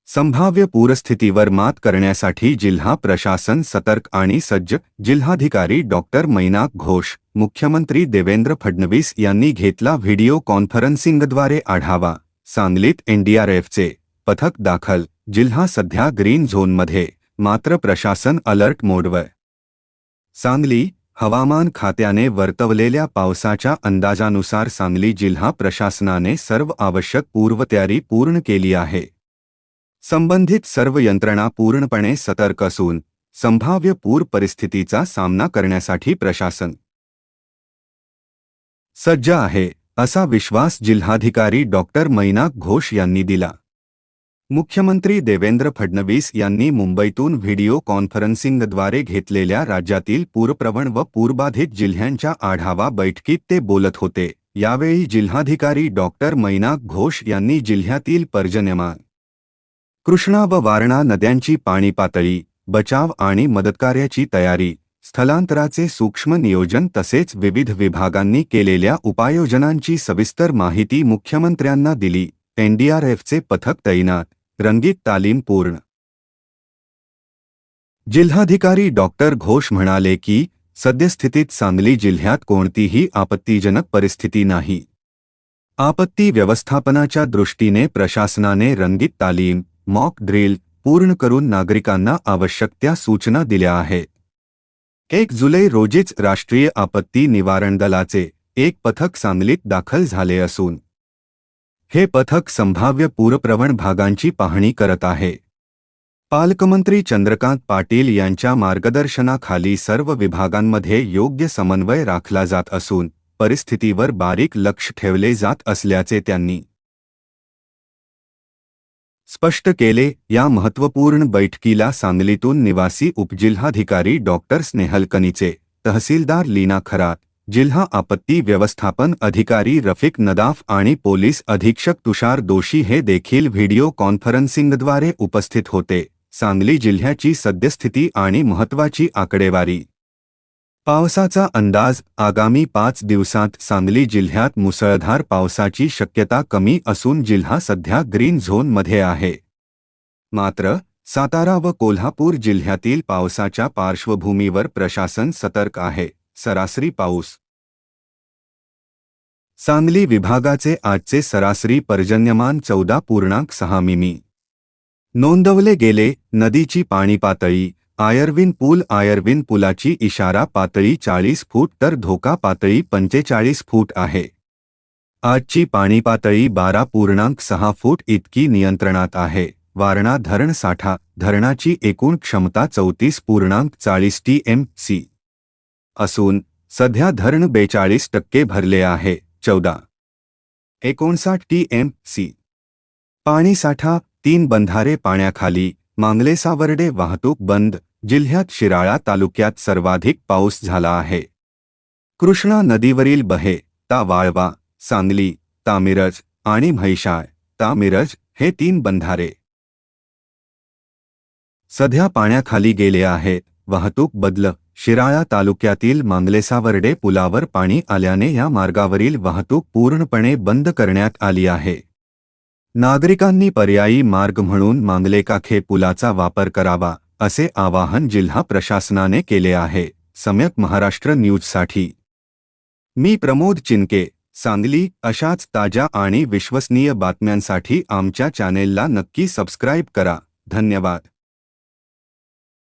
संभाव्य पूरस्थितीवर मात करण्यासाठी जिल्हा प्रशासन सतर्क आणि सज्ज. जिल्हाधिकारी डॉक्टर मैनाक घोष, मुख्यमंत्री देवेंद्र फडणवीस यांनी घेतला व्हिडिओ कॉन्फरन्सिंगद्वारे आढावा. सांगलीत एनडीआरएफचे पथक दाखल. जिल्हा सध्या ग्रीन झोनमध्ये, मात्र प्रशासन अलर्ट मोडवर. सांगली. हवामान खात्याने वर्तवलेल्या पावसाच्या अंदाजानुसार सांगली जिल्हा प्रशासनाने सर्व आवश्यक पूर्वतयारी पूर्ण केली आहे. संबंधित सर्व यंत्रणा पूर्णपणे सतर्क असून संभाव्य पूर परिस्थितीचा सामना करण्यासाठी प्रशासन सज्ज आहे, असा विश्वास जिल्हाधिकारी डॉक्टर मैनाक घोष यांनी दिला. मुख्यमंत्री देवेंद्र फडणवीस यांनी मुंबईतून व्हिडिओ कॉन्फरन्सिंगद्वारे घेतलेल्या राज्यातील पूरप्रवण व पूरबाधित जिल्ह्यांच्या आढावा बैठकीत ते बोलत होते. यावेळी जिल्हाधिकारी डॉक्टर मैनाक घोष यांनी जिल्ह्यातील पर्जन्यमान कृष्णा व वारणा नद्यांची पाणी पातळी, बचाव आणि मदतकार्याची तयारी, स्थलांतराचे सूक्ष्म नियोजन तसेच विविध विभागांनी केलेल्या उपाययोजनांची सविस्तर माहिती मुख्यमंत्र्यांना दिली. एनडीआरएफचे पथक तैनात, रंगीत तालीम पूर्ण. जिल्हाधिकारी डॉक्टर घोष म्हणाले की सद्यस्थितीत सांगली जिल्ह्यात कोणतीही आपत्तीजनक परिस्थिती नाही. आपत्ती व्यवस्थापनाच्या दृष्टीने प्रशासनाने रंगीत तालीम, मॉक ड्रिल पूर्ण करून नागरिकांना आवश्यक त्या सूचना दिल्या आहेत. 1 जुलै रोजीच राष्ट्रीय आपत्ती निवारण दलाचे एक पथक सांगलीत दाखल झाले असून हे पथक संभाव्य पूरप्रवण भागांची पाहणी करत आहे. पालकमंत्री चंद्रकांत पाटील यांच्या मार्गदर्शनाखाली सर्व विभागांमध्ये योग्य समन्वय राखला जात असून परिस्थितीवर बारीक लक्ष ठेवले जात असल्याचे त्यांनी स्पष्ट केले. या महत्त्वपूर्ण बैठकीला सांगलीतून निवासी उपजिल्हाधिकारी डॉक्टर स्नेहल कनिचे, तहसीलदार लीना खरात, जिल्हा आपत्ती व्यवस्थापन अधिकारी रफिक नदाफ आणि पोलीस अधीक्षक तुषार दोशी हे देखील व्हिडिओ कॉन्फरन्सिंगद्वारे उपस्थित होते. सांगली जिल्ह्याची सद्यस्थिती आणि महत्त्वाची आकडेवारी. पावसाचा अंदाज. आगामी 5 दिवसांत सांगली जिल्ह्यात मुसळधार पावसाची शक्यता कमी असून जिल्हा सध्या ग्रीन झोनमध्ये आहे. मात्र सातारा व कोल्हापूर जिल्ह्यातील पावसाच्या पार्श्वभूमीवर प्रशासन सतर्क आहे. सरासरी पाऊस. सांगली विभागाचे आजचे सरासरी पर्जन्यमान 14.6 मिमी नोंदवले गेले. नदीची पाणी पातळी. आयर्विन पूल. आयर्विन पुलाची इशारा पातळी 40 फूट तर धोका पातळी 45 फूट आहे. आजची पाणी पातळी 12.6 फूट इतकी नियंत्रणात आहे. वारणा धरण साठा. धरणाची एकूण क्षमता 34.40 TMC असून सध्या धरण 42% भरले आहे. 14.59 TMC पाणीसाठा. 3 बंधारे पाण्याखाली. मांगलेसावर्डे वाहतूक बंद. जिल्ह्यात शिराळा तालुक्यात सर्वाधिक पाऊस झाला आहे. कृष्णा नदीवरील बहे, ता वाळवा, सांगली, ता मिरज आणि म्हैसाळ, ता मिरज हे 3 बंधारे सध्या पाण्याखाली गेले आहेत. वाहतूक बंद. शिराळा तालुक्यातील मांगलेसावर्डे पुलावर पाणी आल्याने या मार्गावरील वाहतूक पूर्णपणे बंद करण्यात आली आहे. नागरिकांनी पर्यायी मार्ग म्हणून मांगलेकाखे पुलाचा वापर करावा, असे आवाहन जिल्हा प्रशासनाने केले आहे. सम्यक महाराष्ट्र न्यूजसाठी मी प्रमोद चिनके, सांगली. अशाच ताज्या आणि विश्वसनीय बातम्यांसाठी आमच्या चॅनेलला नक्की सबस्क्राईब करा. धन्यवाद.